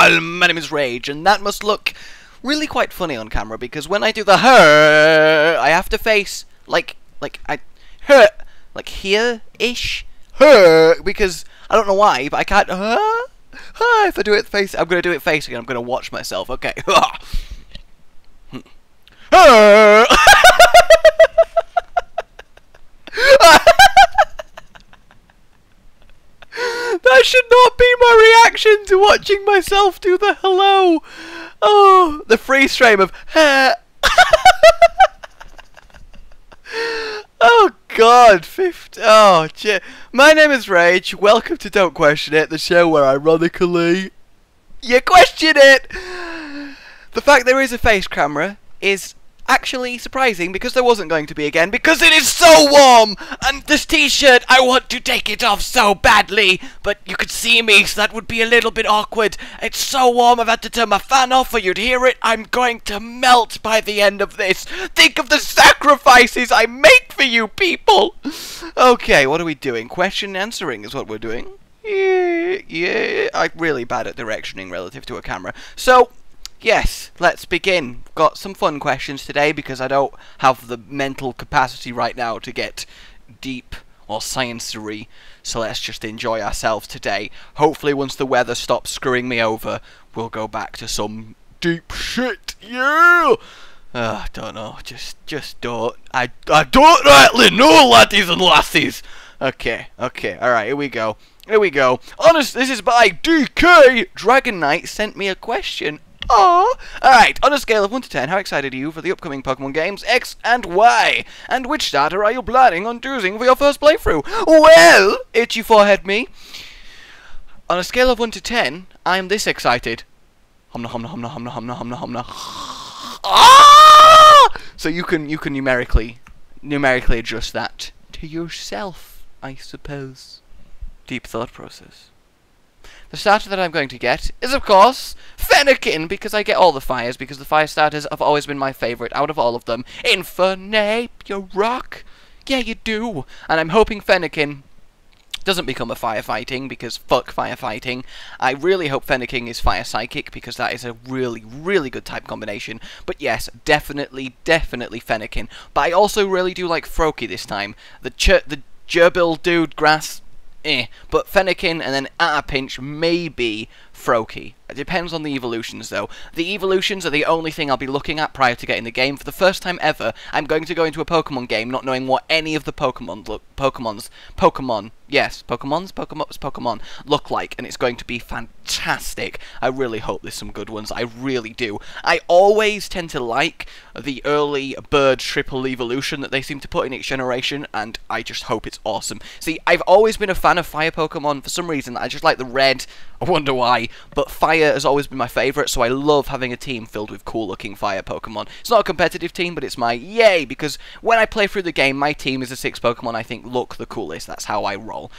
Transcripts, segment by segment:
all, my name is Rage, and that must look really quite funny on camera, because when I do the her, I have to face, like here-ish, her, because, I don't know why, but I can't, if I do it face, I'm going to do it face again, I'm going to watch myself, okay. That should not be my reaction to watching myself do the hello. Oh, the freeze frame of oh God, my name is Rage. Welcome to Don't Question It, the show where ironically you question it. The fact there is a face camera is actually surprising, because there wasn't going to be again, because it is so warm, and this t-shirt, I want to take it off so badly, but you could see me, so that would be a little bit awkward. It's so warm, I've had to turn my fan off for you to hear it. I'm going to melt by the end of this. Think of the sacrifices I make for you people. Okay, what are we doing? Question answering is what we're doing. Yeah, I'm really bad at directioning relative to a camera. So, yes, let's begin. Got some fun questions today because I don't have the mental capacity right now to get deep or science-y, so let's just enjoy ourselves today. Hopefully once the weather stops screwing me over, we'll go back to some deep shit. Yeah! I don't know, just don't. I don't rightly know, laddies and lassies. Okay, alright, here we go. Honest, this is by DK. Dragon Knight sent me a question. Oh, alright, on a scale of 1 to 10, how excited are you for the upcoming Pokemon games X and Y? And which starter are you planning on choosing for your first playthrough? Well, itchy forehead me. On a scale of 1 to 10, I'm this excited. Ah! So you can numerically adjust that to yourself, I suppose. Deep thought process. The starter that I'm going to get is, of course, Fennekin, because I get all the fires, because the fire starters have always been my favourite out of all of them. Infernape, you rock! Yeah, you do! And I'm hoping Fennekin doesn't become a firefighting, because fuck firefighting. I really hope Fennekin is fire psychic, because that is a really, really good type combination. But yes, definitely Fennekin. But I also really do like Froakie this time. The gerbil dude, grass, but Fennekin, and then at a pinch, maybe Froakie. It depends on the evolutions, though. The evolutions are the only thing I'll be looking at prior to getting the game. For the first time ever, I'm going to go into a Pokemon game not knowing what any of the Pokemon look like, and it's going to be fantastic. I really hope there's some good ones. I really do. I always tend to like the early bird triple evolution that they seem to put in each generation, and I just hope it's awesome. See, I've always been a fan of fire Pokemon for some reason. I just like the red. I wonder why, but fire has always been my favourite, so I love having a team filled with cool-looking fire Pokemon. It's not a competitive team, but it's my yay, because when I play through the game, my team is the 6 Pokemon I think look the coolest. That's how I roll.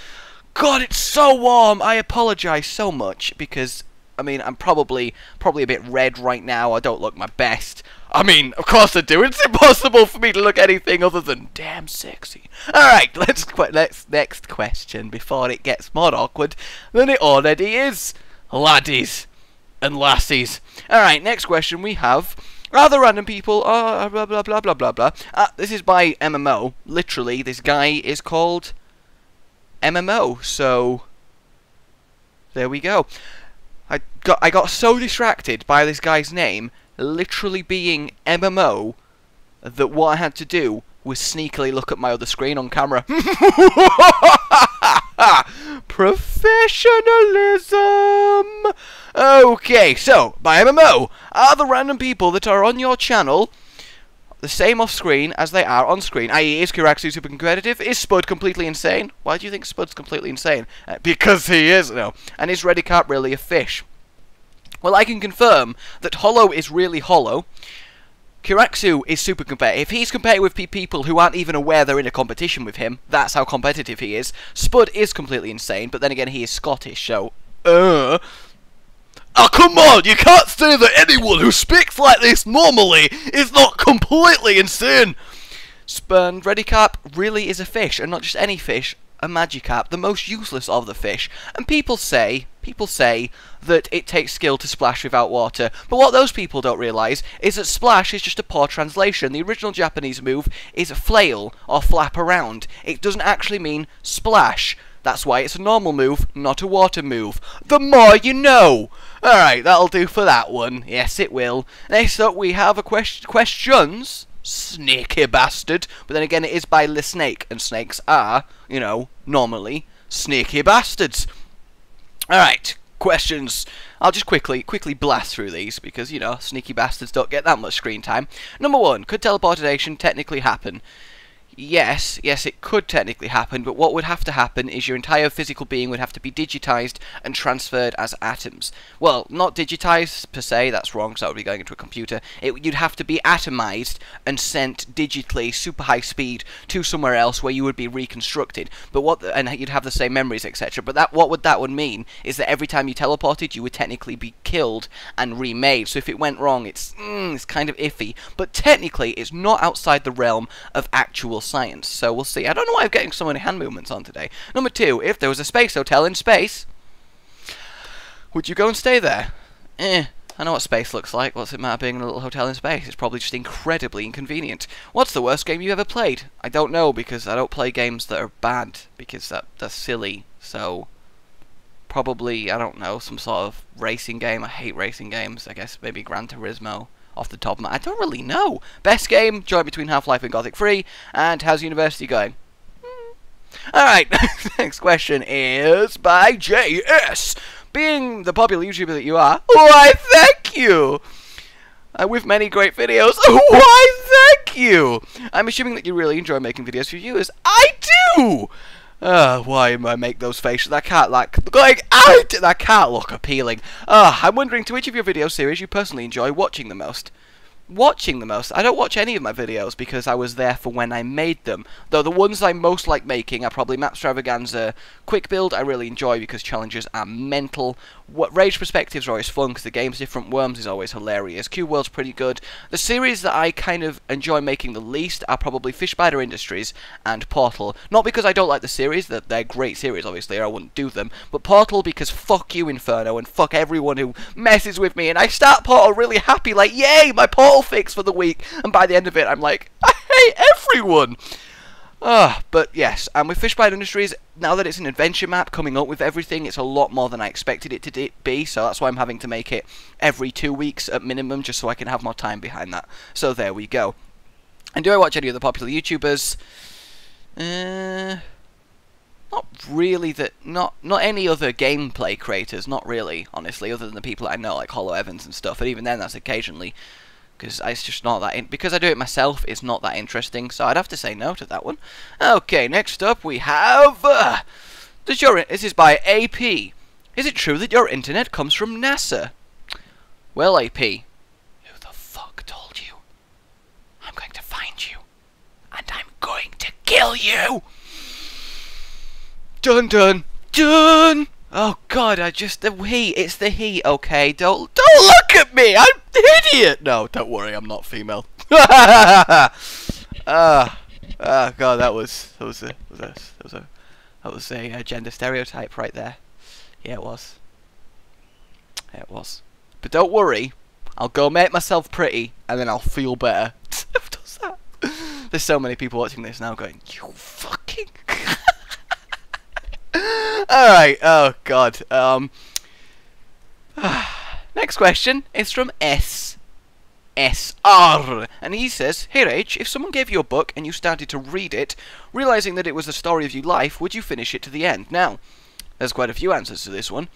God, it's so warm! I apologise so much, because, I mean, I'm probably a bit red right now. I don't look my best. I mean, of course I do. It's impossible for me to look anything other than damn sexy. Alright, next question before it gets more awkward than it already is. Laddies and lassies. Alright, next question we have. Rather random people, blah blah blah blah blah blah. This is by MMO. Literally, this guy is called MMO, so there we go. I got so distracted by this guy's name literally being MMO that what I had to do was sneakily look at my other screen on camera. Professionalism! Okay, so, by MMO, are the random people that are on your channel the same off screen as they are on screen? I.e., is Kiraxu super competitive? Is Spud completely insane? Why do you think Spud's completely insane? Because he is, no. And is Redicap really a fish? Well, I can confirm that Hollow is really hollow. Kiraxu is super competitive. He's competitive with people who aren't even aware they're in a competition with him. That's how competitive he is. Spud is completely insane, but then again, he is Scottish, so... Oh, come on! You can't say that anyone who speaks like this normally is not completely insane! Redicap really is a fish, and not just any fish, a Magikarp, the most useless of the fish, and people say that it takes skill to splash without water, but what those people don't realise is that splash is just a poor translation. The original Japanese move is flail, or flap around. It doesn't actually mean splash. That's why it's a normal move, not a water move. The more you know! Alright, that'll do for that one. Yes, it will. Next up, we have a questions. Snaky bastard. But then again, it is by the snake, and snakes are, you know, normally snaky bastards. Alright, questions. I'll just quickly blast through these, because, you know, sneaky bastards don't get that much screen time. Number 1, could teleportation technically happen? Yes, it could technically happen, but what would have to happen is your entire physical being would have to be digitized and transferred as atoms. Well, not digitized per se, that's wrong, because that would be going into a computer. You'd have to be atomized and sent digitally, super high speed, to somewhere else where you would be reconstructed. But and you'd have the same memories, etc. But what that would mean is that every time you teleported, you would technically be killed and remade. So if it went wrong, it's kind of iffy. But technically, it's not outside the realm of actual science, so we'll see. I don't know why I'm getting so many hand movements on today. Number 2, if there was a space hotel in space, would you go and stay there? I know what space looks like. What's it matter being in a little hotel in space? It's probably just incredibly inconvenient. What's the worst game you ever played? I don't know, because I don't play games that are bad, because that's silly. So probably, I don't know, some sort of racing game. I hate racing games. I guess maybe Gran Turismo. Off the top of my... I don't really know. Best game, joint between Half-Life and Gothic 3. And how's university going? Alright, next question is by JS. Being the popular YouTuber that you are, why thank you! With many great videos, why thank you! I'm assuming that you really enjoy making videos for viewers. I do! Why am I make those faces? That can't that can't look appealing. I'm wondering to which of your video series you personally enjoy watching the most. I don't watch any of my videos because I was there for when I made them. Though the ones I most like making are probably Map Stravaganza, Quick Build, I really enjoy because challenges are mental. Rage Perspectives are always fun because the game's different. Worms is always hilarious. Cube World's pretty good. The series that I kind of enjoy making the least are probably Fish Spider Industries and Portal. Not because I don't like the series, they're great series obviously, or I wouldn't do them, but Portal because fuck you Inferno and fuck everyone who messes with me, and I start Portal really happy, like yay, my Portal fix for the week, and by the end of it I'm like, I hate everyone! But yes, and with Fish Spider Industries, now that it's an adventure map coming up with everything, it's a lot more than I expected it to be, so that's why I'm having to make it every 2 weeks at minimum, just so I can have more time behind that. So there we go. And do I watch any of the popular YouTubers? Not really, not any other gameplay creators, not really, honestly, other than the people that I know, like Hollow Evans and stuff, and even then that's occasionally. Because it's just not that... because I do it myself, it's not that interesting, so I'd have to say no to that one. Okay, next up we have... this is by AP. Is it true that your internet comes from NASA? Well, AP, who the fuck told you? I'm going to find you, and I'm going to kill you! Dun dun dun! Oh god, the heat, it's the heat, okay? Don't look at me, I'm an idiot! No, don't worry, I'm not female. God, that was a gender stereotype right there. Yeah, it was. Yeah, it was. But don't worry, I'll go make myself pretty, and then I'll feel better. Who does that? There's so many people watching this now going, you fucking... Alright, oh god. Next question is from SR. And he says, hey Rage, if someone gave you a book and you started to read it, realizing that it was the story of your life, would you finish it to the end? Now, there's quite a few answers to this one.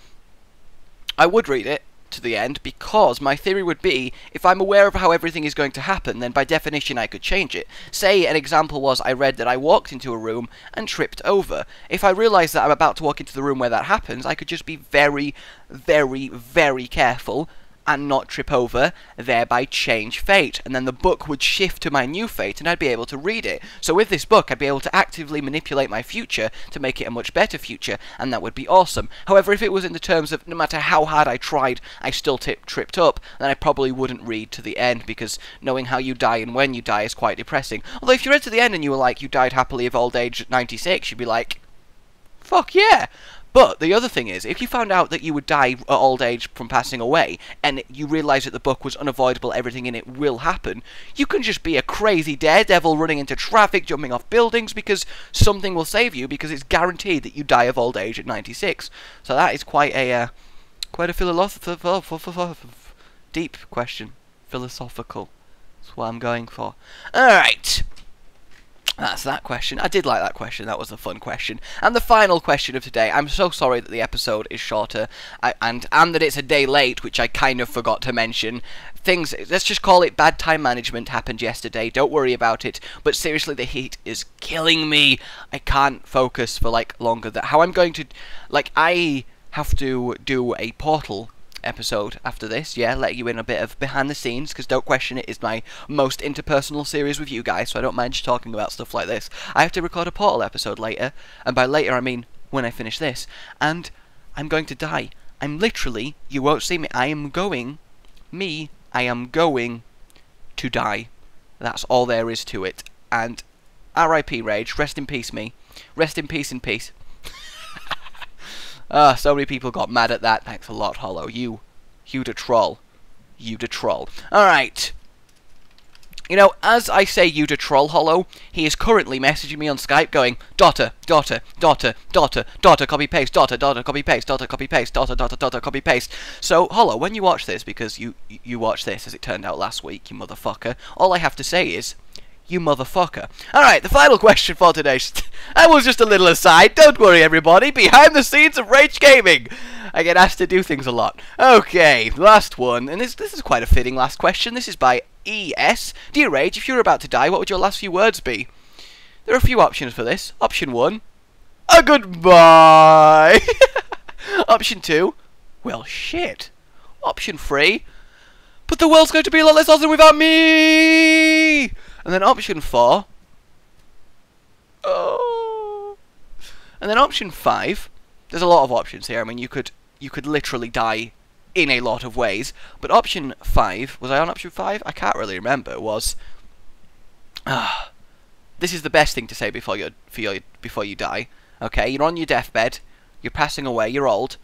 I would read it to the end because my theory would be, if I'm aware of how everything is going to happen, then by definition I could change it. Say an example was I read that I walked into a room and tripped over. If I realise that I'm about to walk into the room where that happens, I could just be very, very, very careful and not trip over, thereby change fate. And then the book would shift to my new fate and I'd be able to read it. So with this book, I'd be able to actively manipulate my future to make it a much better future, and that would be awesome. However, if it was in the terms of no matter how hard I tried, I still tripped up, then I probably wouldn't read to the end, because knowing how you die and when you die is quite depressing. Although if you read to the end and you were like, you died happily of old age at 96, you'd be like, Fuck yeah! But the other thing is, if you found out that you would die at old age from passing away, and you realise that the book was unavoidable, everything in it will happen, you can just be a crazy daredevil running into traffic, jumping off buildings, because something will save you, because it's guaranteed that you die of old age at 96. So that is quite a philosophical, deep question. Philosophical. That's what I'm going for. Alright. That's that question. I did like that question. That was a fun question. And the final question of today. I'm so sorry that the episode is shorter and that it's a day late, which I kind of forgot to mention. Things, let's just call it bad time management, happened yesterday. Don't worry about it. But seriously, the heat is killing me. I can't focus for like longer than how I'm going to, like, I have to do a Portal episode after this, yeah, let you in a bit of behind the scenes, because Don't Question It is my most interpersonal series with you guys, so I don't mind you talking about stuff like this. I have to record a Portal episode later, and by later I mean when I finish this, and I'm going to die. I'm literally, you won't see me, I am going to die. That's all there is to it. And R.I.P. Rage, rest in peace me. Rest in peace in peace. So many people got mad at that. Thanks a lot, Hollow. You the troll. You the troll. Alright. You know, as I say you the troll, Hollow, he is currently messaging me on Skype going, daughter, copy paste, daughter, copy paste, daughter, copy paste, daughter, copy paste. So, Hollow, when you watch this, because you watched this as it turned out last week, you motherfucker, all I have to say is, you motherfucker. Alright, the final question for today. That was just a little aside. Don't worry, everybody. Behind the scenes of Rage Gaming. I get asked to do things a lot. Okay, last one. And this is quite a fitting last question. This is by ES. Dear Rage, if you were about to die, what would your last few words be? There are a few options for this. Option 1. A goodbye. Option 2. Well, shit. Option 3. But the world's going to be a lot less awesome without me. And then option 4. Oh. And then option 5. There's a lot of options here. I mean, you could literally die in a lot of ways. But option 5, was I on option 5? I can't really remember. It was, this is the best thing to say before you die. Okay, you're on your deathbed. You're passing away. You're old.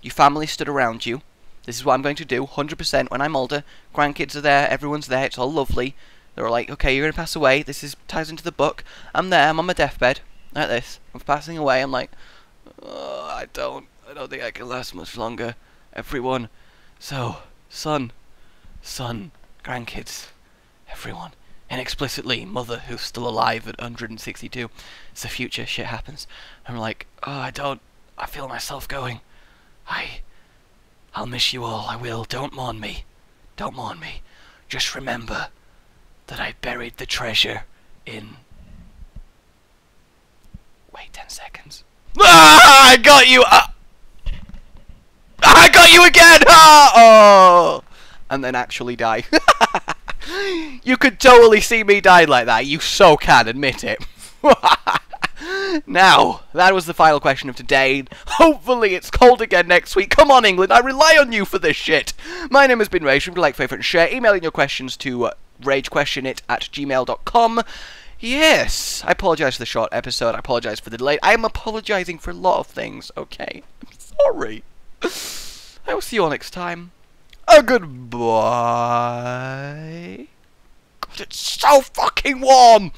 Your family stood around you. This is what I'm going to do. 100% when I'm older. Grandkids are there. Everyone's there. It's all lovely. They're like, okay, you're going to pass away. This ties into the book. I'm there. I'm on my deathbed. Like this. I'm passing away. I'm like, oh, I don't think I can last much longer. Everyone. So, son, grandkids, everyone. And explicitly, mother who's still alive at 162. It's the future. Shit happens. I'm like, oh, I feel myself going. I'll miss you all. I will. Don't mourn me. Don't mourn me. Just remember that I buried the treasure in... Wait 10 seconds. Ah! I got you! I got you again! Ah! Oh! And then actually die. You could totally see me die like that. You so can admit it. Now, that was the final question of today. Hopefully it's cold again next week. Come on, England. I rely on you for this shit. My name has been Rage. Remember to like, favourite, and share. Emailing your questions to ragequestionit@gmail.com. Yes, I apologise for the short episode. I apologise for the delay. I am apologising for a lot of things, okay? I'm sorry. I will see you all next time. Goodbye. God, it's so fucking warm!